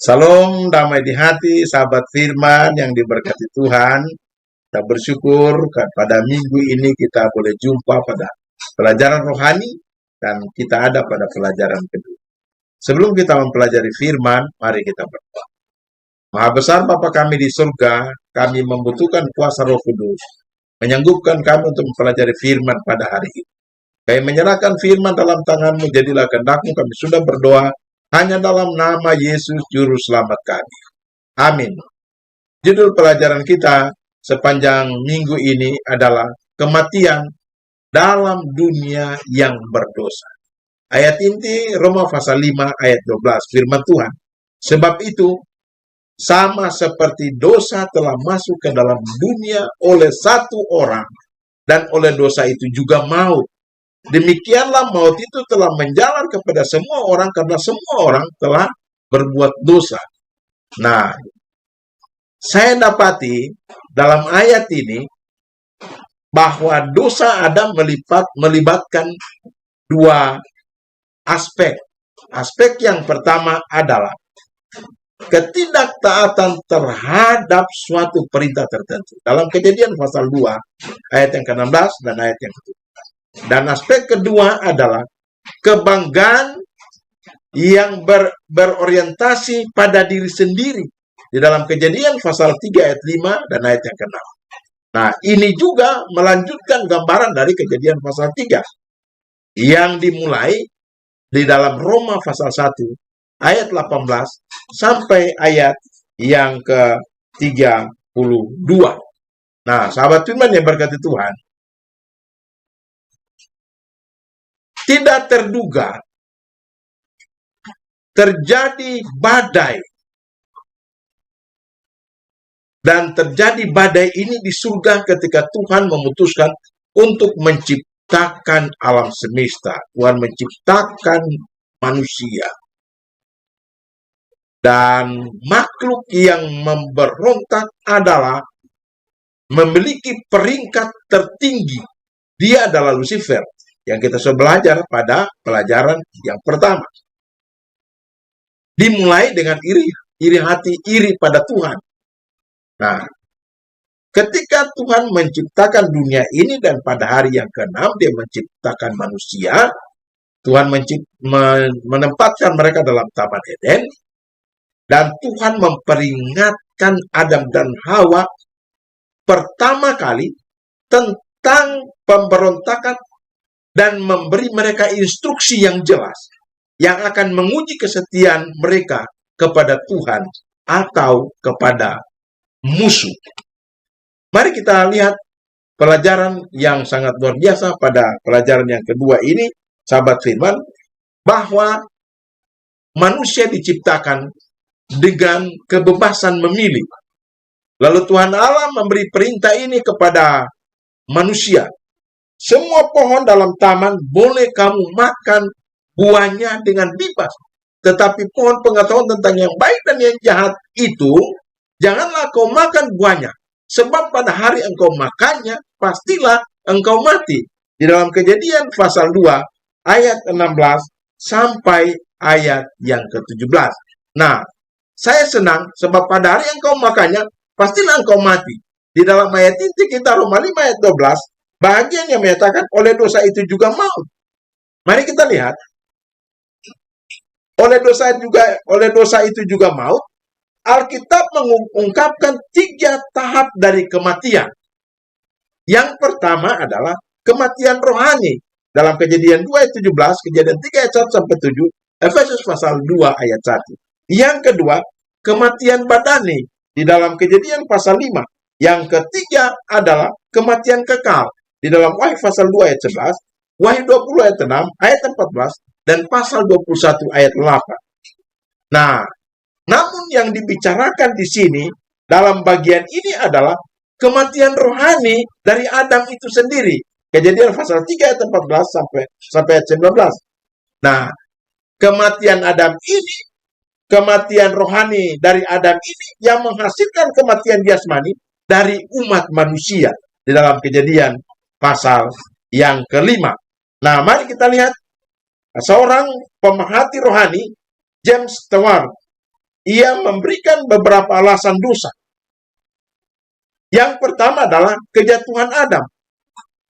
Salam damai di hati, sahabat firman yang diberkati Tuhan. Kita bersyukur pada minggu ini kita boleh jumpa pada pelajaran rohani dan kita ada pada pelajaran kedua. Sebelum kita mempelajari firman, mari kita berdoa. Maha besar Bapa kami di surga, kami membutuhkan kuasa Roh Kudus, menyanggupkan kami untuk mempelajari firman pada hari ini. Kami menyerahkan firman dalam tangan-Mu, jadilah kehendak-Mu. Kami sudah berdoa hanya dalam nama Yesus Juru Selamat kami. Amin. Judul pelajaran kita sepanjang minggu ini adalah kematian dalam dunia yang berdosa. Ayat inti Roma pasal 5 ayat 12, firman Tuhan. Sebab itu, sama seperti dosa telah masuk ke dalam dunia oleh satu orang, dan oleh dosa itu juga maut. Demikianlah maut itu telah menjalar kepada semua orang karena semua orang telah berbuat dosa. Nah, saya dapati dalam ayat ini bahwa dosa Adam melibatkan dua aspek. Aspek yang pertama adalah ketidaktaatan terhadap suatu perintah tertentu. Dalam Kejadian pasal 2 ayat yang ke-16 dan ayat yang ke-17. Dan aspek kedua adalah kebanggaan yang berorientasi pada diri sendiri. Di dalam Kejadian pasal 3 ayat 5 dan ayat yang ke-6. Nah, ini juga melanjutkan gambaran dari Kejadian pasal 3 yang dimulai di dalam Roma pasal 1 ayat 18 sampai ayat yang ke-32. Nah, sahabat firman yang berkati Tuhan, tidak terduga terjadi badai. Dan terjadi badai ini di surga ketika Tuhan memutuskan untuk menciptakan alam semesta. Tuhan menciptakan manusia. Dan makhluk yang memberontak adalah memiliki peringkat tertinggi. Dia adalah Lucifer, yang kita sudah belajar pada pelajaran yang pertama. Dimulai dengan iri hati, iri pada Tuhan. Nah, ketika Tuhan menciptakan dunia ini dan pada hari yang ke-6 dia menciptakan manusia, Tuhan menempatkan mereka dalam Taman Eden, dan Tuhan memperingatkan Adam dan Hawa pertama kali tentang pemberontakan dan memberi mereka instruksi yang jelas yang akan menguji kesetiaan mereka kepada Tuhan atau kepada musuh. Mari kita lihat pelajaran yang sangat luar biasa pada pelajaran yang kedua ini, sahabat firman, bahwa manusia diciptakan dengan kebebasan memilih. Lalu Tuhan Allah memberi perintah ini kepada manusia. Semua pohon dalam taman boleh kamu makan buahnya dengan bebas. Tetapi pohon pengetahuan tentang yang baik dan yang jahat itu, janganlah kau makan buahnya. Sebab pada hari engkau makannya, pastilah engkau mati. Di dalam Kejadian pasal 2, ayat 16 sampai ayat yang ke-17. Nah, saya senang sebab pada hari engkau makannya, pastilah engkau mati. Di dalam ayat inti kita Roma 5 ayat 12, bagian yang menyatakan oleh dosa itu juga maut. Mari kita lihat. Oleh dosa itu juga maut. Alkitab mengungkapkan 3 tahap dari kematian. Yang pertama adalah kematian rohani. Dalam Kejadian 2 ayat 17, Kejadian 3 ayat 1 sampai 7, Efesus pasal 2 ayat 1. Yang kedua, kematian badani. Di dalam Kejadian pasal 5. Yang ketiga adalah kematian kekal. Di dalam Wahyu pasal 2 ayat 11, Wahyu 20 ayat 6, ayat 14, dan pasal 21 ayat 8. Nah, namun yang dibicarakan di sini dalam bagian ini adalah kematian rohani dari Adam itu sendiri. Kejadian pasal 3 ayat 14 sampai ayat 19. Nah, kematian Adam ini, kematian rohani dari Adam ini yang menghasilkan kematian jasmani dari umat manusia di dalam Kejadian pasal yang kelima. Nah, mari kita lihat seorang pemerhati rohani, James Stewart, ia memberikan beberapa alasan dosa. Yang pertama adalah kejatuhan Adam.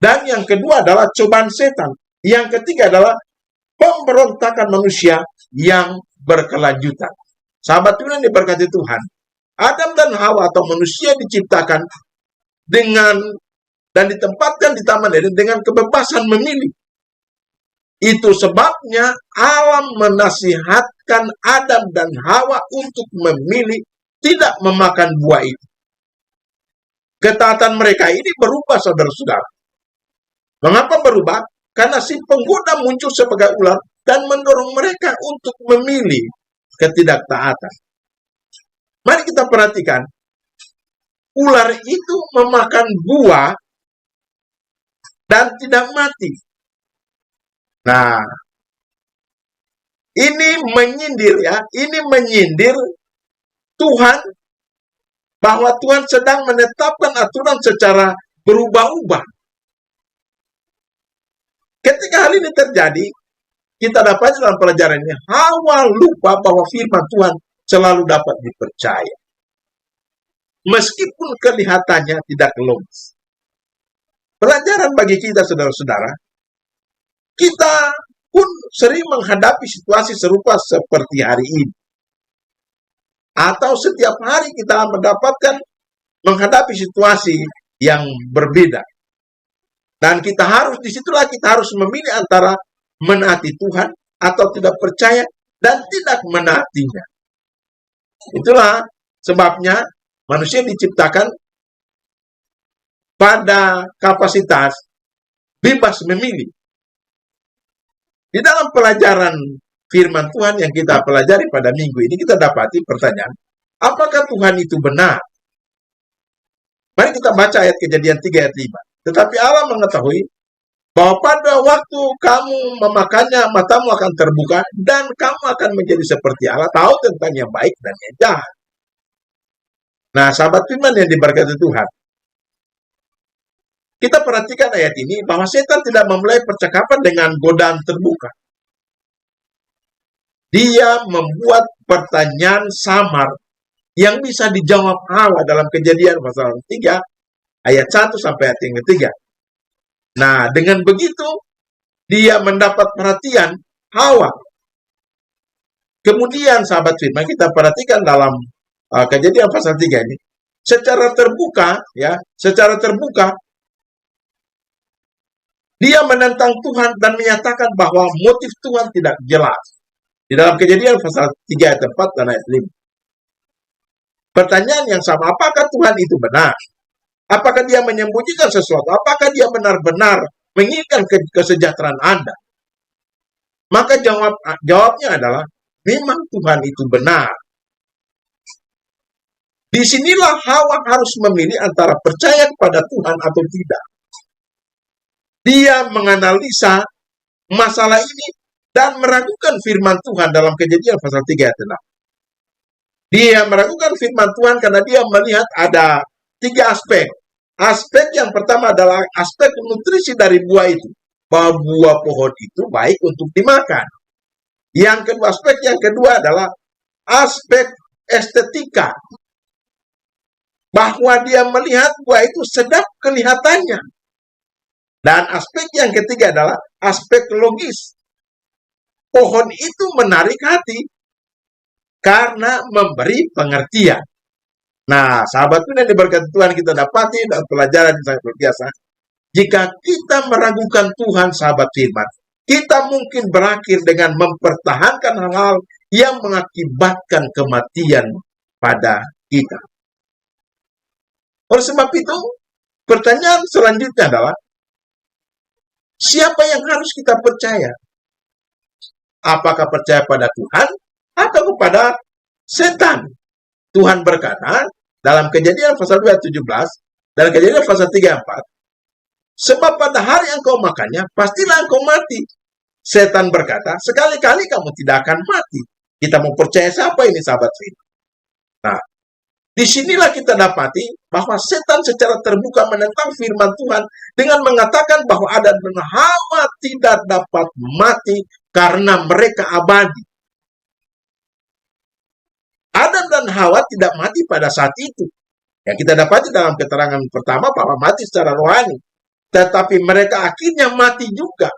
Dan yang kedua adalah cobaan setan. Yang ketiga adalah pemberontakan manusia yang berkelanjutan. Sahabat Tuhan yang diberkati Tuhan, Adam dan Hawa atau manusia diciptakan dengan dan ditempatkan di Taman Eden dengan kebebasan memilih. Itu sebabnya alam menasihatkan Adam dan Hawa untuk memilih tidak memakan buah itu. Ketaatan mereka ini berubah, saudara-saudara. Mengapa berubah? Karena si penggoda muncul sebagai ular dan mendorong mereka untuk memilih ketidaktaatan. Mari kita perhatikan, ular itu memakan buah dan tidak mati. Nah, ini menyindir Tuhan, bahwa Tuhan sedang menetapkan aturan secara berubah-ubah. Ketika hal ini terjadi, kita dapat dalam pelajaran ini, Hawa lupa bahwa firman Tuhan selalu dapat dipercaya. Meskipun kelihatannya tidak logis. Pelajaran bagi kita, saudara-saudara, kita pun sering menghadapi situasi serupa seperti hari ini. Atau setiap hari kita menghadapi situasi yang berbeda. Dan disitulah kita harus memilih antara menaati Tuhan atau tidak percaya dan tidak menaatinya. Itulah sebabnya manusia diciptakan pada kapasitas bebas memilih. Di dalam pelajaran firman Tuhan yang kita pelajari pada minggu ini, kita dapati pertanyaan, apakah Tuhan itu benar? Mari kita baca ayat Kejadian 3 ayat 5. Tetapi Allah mengetahui bahwa pada waktu kamu memakannya, matamu akan terbuka, dan kamu akan menjadi seperti Allah, tahu tentang yang baik dan yang jahat. Nah, sahabat firman yang diberkati Tuhan, kita perhatikan ayat ini, bahwa setan tidak memulai percakapan dengan godaan terbuka. Dia membuat pertanyaan samar yang bisa dijawab Hawa dalam Kejadian pasal 3, ayat 1 sampai ayat yang ketiga. Nah, dengan begitu, dia mendapat perhatian Hawa. Kemudian, sahabat firman, kita perhatikan dalam Kejadian pasal 3 ini, secara terbuka, dia menentang Tuhan dan menyatakan bahwa motif Tuhan tidak jelas. Di dalam Kejadian pasal 3 ayat 4 dan ayat 5. Pertanyaan yang sama, apakah Tuhan itu benar? Apakah dia menyembunyikan sesuatu? Apakah dia benar-benar menginginkan kesejahteraan Anda? Maka jawabnya adalah, memang Tuhan itu benar. Disinilah Hawa harus memilih antara percaya kepada Tuhan atau tidak. Dia menganalisa masalah ini dan meragukan firman Tuhan dalam Kejadian pasal 3 ayat 6. Dia meragukan firman Tuhan karena dia melihat ada 3 aspek. Aspek yang pertama adalah aspek nutrisi dari buah itu, bahwa buah pohon itu baik untuk dimakan. Aspek yang kedua adalah aspek estetika, bahwa dia melihat buah itu sedap kelihatannya. Dan aspek yang ketiga adalah aspek logis. Pohon itu menarik hati karena memberi pengertian. Nah, sahabat yang diberkati Tuhan, kita dapati dalam pelajaran yang sangat luar biasa. Jika kita meragukan Tuhan, sahabat firman, kita mungkin berakhir dengan mempertahankan hal-hal yang mengakibatkan kematian pada kita. Oleh sebab itu, pertanyaan selanjutnya adalah, siapa yang harus kita percaya? Apakah percaya pada Tuhan atau kepada setan? Tuhan berkata dalam Kejadian pasal 2 ayat 17 dan Kejadian pasal 3 ayat 4, sebab pada hari yang kau makannya, pastilah engkau mati. Setan berkata, sekali-kali kamu tidak akan mati. Kita mau percaya siapa ini, sahabat firman? Nah, disinilah kita dapati bahwa setan secara terbuka menentang firman Tuhan dengan mengatakan bahwa Adam dan Hawa tidak dapat mati karena mereka abadi. Adam dan Hawa tidak mati pada saat itu. Ya, kita dapati dalam keterangan pertama bahwa mati secara rohani. Tetapi mereka akhirnya mati juga.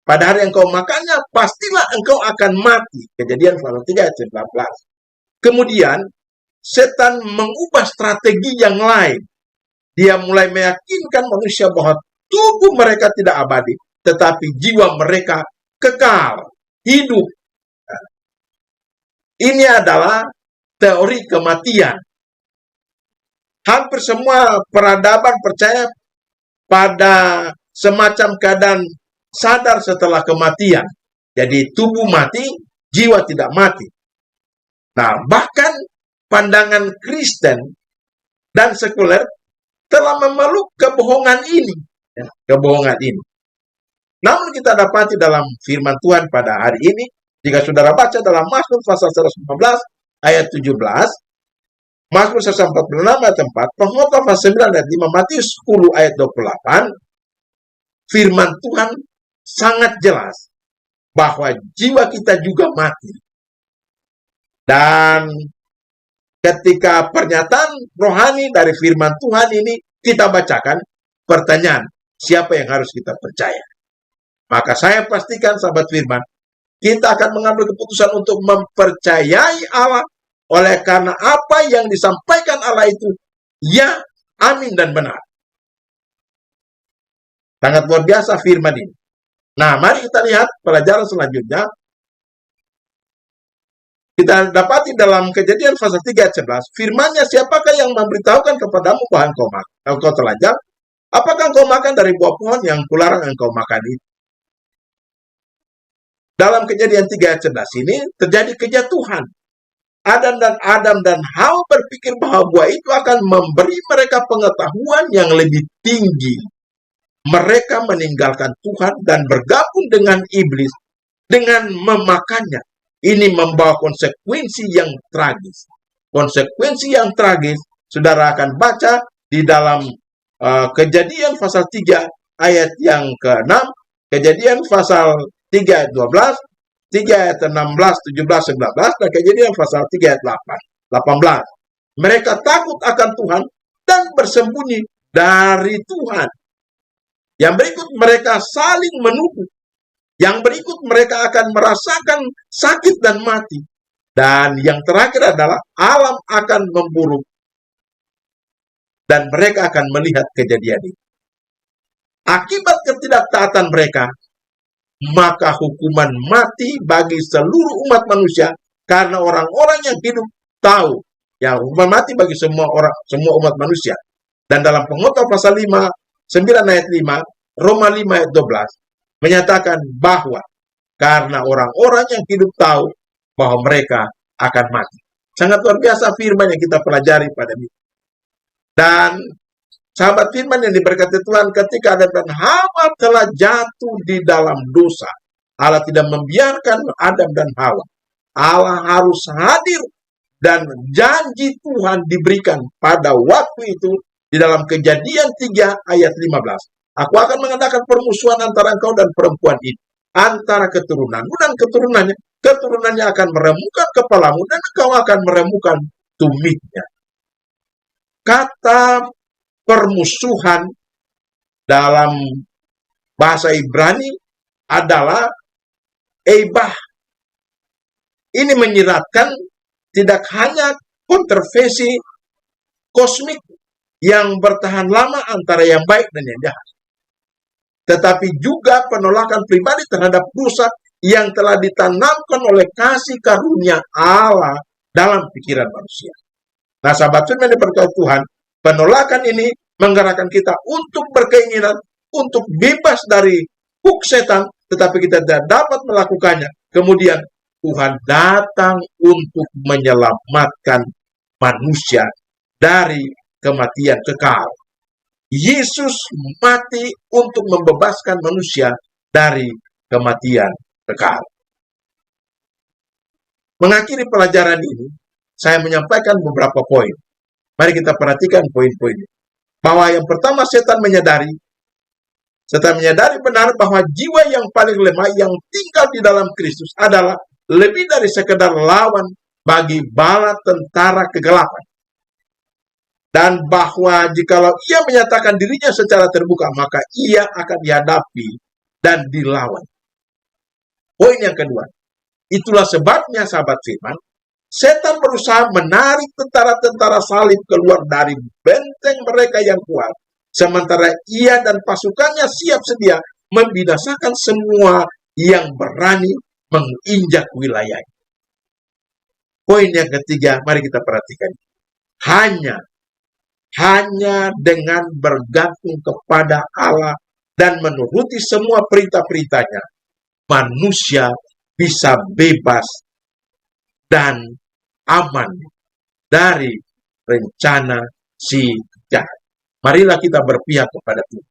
Pada hari engkau makannya, pastilah engkau akan mati. Kejadian pasal 3 ayat 19. Kemudian, setan mengubah strategi yang lain. Dia mulai meyakinkan manusia bahwa tubuh mereka tidak abadi, tetapi jiwa mereka kekal, hidup. Ini adalah teori kematian. Hampir semua peradaban percaya pada semacam keadaan sadar setelah kematian. Jadi tubuh mati, jiwa tidak mati. Nah, bahkan pandangan Kristen dan sekuler telah memeluk kebohongan ini. Ya, kebohongan ini. Namun kita dapati dalam firman Tuhan pada hari ini, jika saudara baca dalam Mazmur pasal 115 ayat 17, Mazmur 146 ayat 4, Pengkhotbah pasal 9 ayat 5, Matius 10 ayat 28, firman Tuhan sangat jelas bahwa jiwa kita juga mati. Dan ketika pernyataan rohani dari firman Tuhan ini kita bacakan, pertanyaan, siapa yang harus kita percaya? Maka saya pastikan sahabat firman, kita akan mengambil keputusan untuk mempercayai Allah oleh karena apa yang disampaikan Allah itu ya, amin dan benar. Sangat luar biasa firman ini. Nah, mari kita lihat pelajaran selanjutnya. Kita dapati dalam Kejadian pasal 3 ayat 11, firman-Nya, siapakah yang memberitahukan kepadamu bahwa engkau telanjang? Apakah engkau makan dari buah pohon yang kularang engkau makan itu? Dalam Kejadian 3 ayat 11 ini terjadi kejatuhan. Adam dan Hawa berpikir bahwa buah itu akan memberi mereka pengetahuan yang lebih tinggi. Mereka meninggalkan Tuhan dan bergabung dengan iblis dengan memakannya. Ini membawa konsekuensi yang tragis. Konsekuensi yang tragis, saudara akan baca di dalam Kejadian pasal 3 ayat yang ke-6, Kejadian pasal 3 ayat 12, 3 ayat 16, 17, 19, dan Kejadian pasal 3 ayat 18. Mereka takut akan Tuhan dan bersembunyi dari Tuhan. Yang berikut mereka saling menuduh. Yang berikut mereka akan merasakan sakit dan mati. Dan yang terakhir adalah alam akan memburuk. Dan mereka akan melihat kejadian ini. Akibat ketidaktaatan mereka, maka hukuman mati bagi seluruh umat manusia karena orang-orang yang hidup tahu. Ya, hukuman mati bagi semua umat manusia. Dan dalam Pengkhotbah pasal 5, 9 ayat 5, Roma 5 ayat 12, menyatakan bahwa karena orang-orang yang hidup tahu bahwa mereka akan mati. Sangat luar biasa firman yang kita pelajari pada ini. Dan sahabat firman yang diberkati Tuhan, ketika Adam dan Hawa telah jatuh di dalam dosa, Allah tidak membiarkan Adam dan Hawa. Allah harus hadir dan janji Tuhan diberikan pada waktu itu di dalam Kejadian 3 ayat 15. Aku akan mengadakan permusuhan antara engkau dan perempuan ini, antara keturunanmu dan keturunannya. Keturunannya akan meremukkan kepalamu dan engkau akan meremukkan tumitnya. Kata permusuhan dalam bahasa Ibrani adalah ebah. Ini menyiratkan tidak hanya kontroversi kosmik yang bertahan lama antara yang baik dan yang jahat, tetapi juga penolakan pribadi terhadap dosa yang telah ditanamkan oleh kasih karunia Allah dalam pikiran manusia. Nah, sahabat firman diberkati Tuhan, penolakan ini menggerakkan kita untuk berkeinginan untuk bebas dari huk setan, tetapi kita tidak dapat melakukannya. Kemudian Tuhan datang untuk menyelamatkan manusia dari kematian kekal. Yesus mati untuk membebaskan manusia dari kematian kekal. Mengakhiri pelajaran ini, saya menyampaikan beberapa poin. Mari kita perhatikan poin-poinnya. Bahwa yang pertama, setan menyadari benar bahwa jiwa yang paling lemah yang tinggal di dalam Kristus adalah lebih dari sekedar lawan bagi bala tentara kegelapan. Dan bahwa jikalau ia menyatakan dirinya secara terbuka, maka ia akan dihadapi dan dilawan. Poin yang kedua, itulah sebabnya sahabat firman, setan berusaha menarik tentara-tentara salib keluar dari benteng mereka yang kuat, sementara ia dan pasukannya siap sedia membinasakan semua yang berani menginjak wilayah. Poin yang ketiga, mari kita perhatikan. Hanya dengan bergantung kepada Allah dan menuruti semua perintah-perintahnya, manusia bisa bebas dan aman dari rencana si jahat. Marilah kita berpihak kepada Tuhan.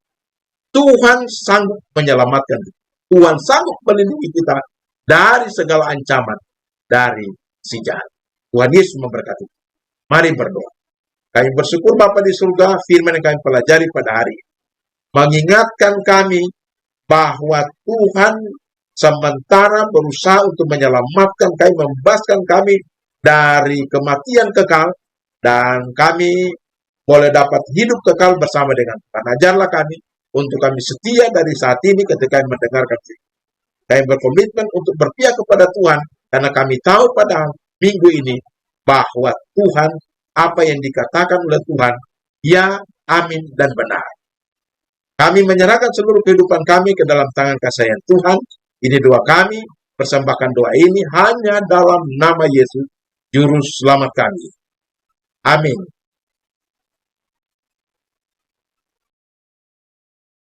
Tuhan sanggup menyelamatkan kita. Tuhan sanggup melindungi kita dari segala ancaman dari si jahat. Tuhan Yesus memberkati. Mari berdoa. Kami bersyukur Bapa di surga, firman yang kami pelajari pada hari ini mengingatkan kami bahwa Tuhan sementara berusaha untuk menyelamatkan kami, membebaskan kami dari kematian kekal, dan kami boleh dapat hidup kekal bersama dengan Tuhan. Ajarlah kami untuk kami setia dari saat ini ketika kami mendengarkan firman. Kami berkomitmen untuk berpihak kepada Tuhan, karena kami tahu pada minggu ini bahwa Tuhan, apa yang dikatakan oleh Tuhan, ya, amin, dan benar. Kami menyerahkan seluruh kehidupan kami ke dalam tangan kasih Tuhan. Ini doa kami, persembahkan doa ini hanya dalam nama Yesus, Juru Selamat kami. Amin.